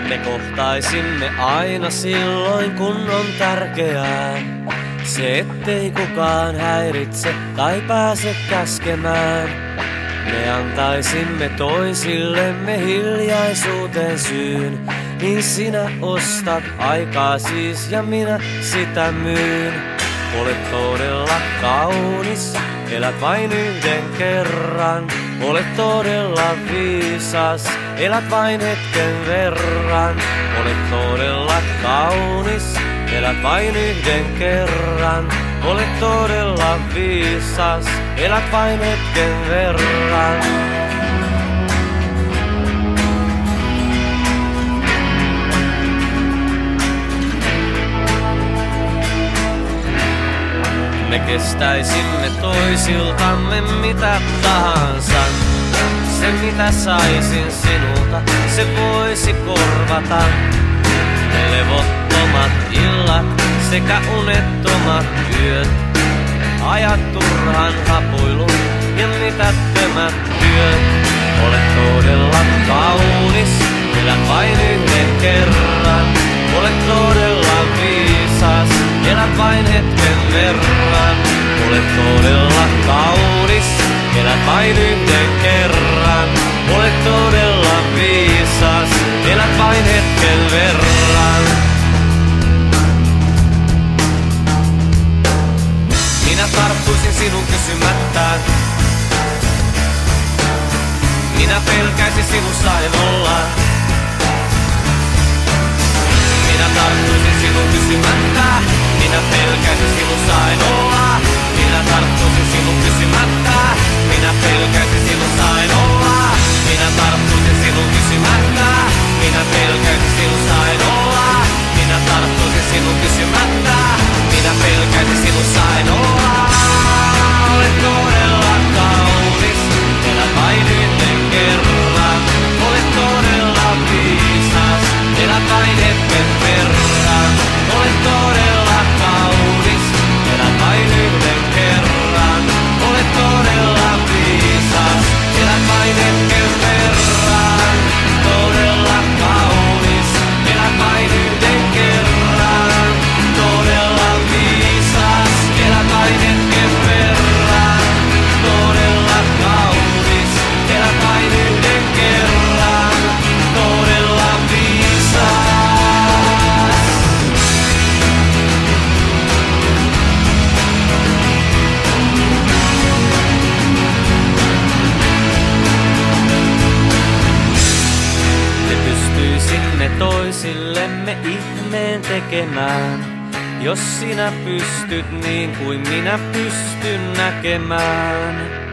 Me kohtaisimme aina silloin, kun on tärkeää. Se ettei kukaan häiritse tai pääse käskemään. Me antaisimme toisillemme hiljaisuuteen syyn. Niin sinä ostat aikaa siis ja minä sitä myyn. Olet todella kaunis, elät vain yhden kerran. Olet todella viisas, elät vain hetken verran. Olet todella kaunis, elät vain yhden kerran. Olet todella viisas, elät vain hetken verran. Me kestäisimme toisiltamme mitä tahansa. Se mitä saisin sinulta, se voisi korvata ne levottomat illat sekä unettomat yöt. Ajat turhan hapuilun ja mitättömät työt. Olet todella kaunis, elät vain yhden kerran. Olet todella viisas, elät vain hetken verran. Olet todella kaunis, elät vain yhden kerran. Olet todella viisas, elät vain hetken verran. Minä tarttuisin sinun kysymättä. Minä pelkäisin sinussa en olla. Minä tarttuisin sinun kysymättä. Minä pelkäisin sinussa en olla. Minä tarttuisin sinun kysymättä. Minä pelkäisin sinussa en olla. Minä tarttuisin sinun kysymättä. Minä pelkäisin sinussa en olla. Minä tarttuisin sinun kysymättä. Minä pelkäisin sinussa en olla. Olet todella kaunis, elät vain yhden kerran. Olet todella viisas, elät vain hetken verran. Olet todella kaunis, elät vain yhden kerran. Olet todella viisas, elät vain hetken verran. Todella kaunis, elät vain yhden kerran. Todella viisas, elät vain hetken verran. Todella kaunis, elät vain yhden kerran. Todella viisas. Me pystyisimme toisillemme ihmeen tekemään. Jos sinä pystyt niin kuin minä pystyn näkemään.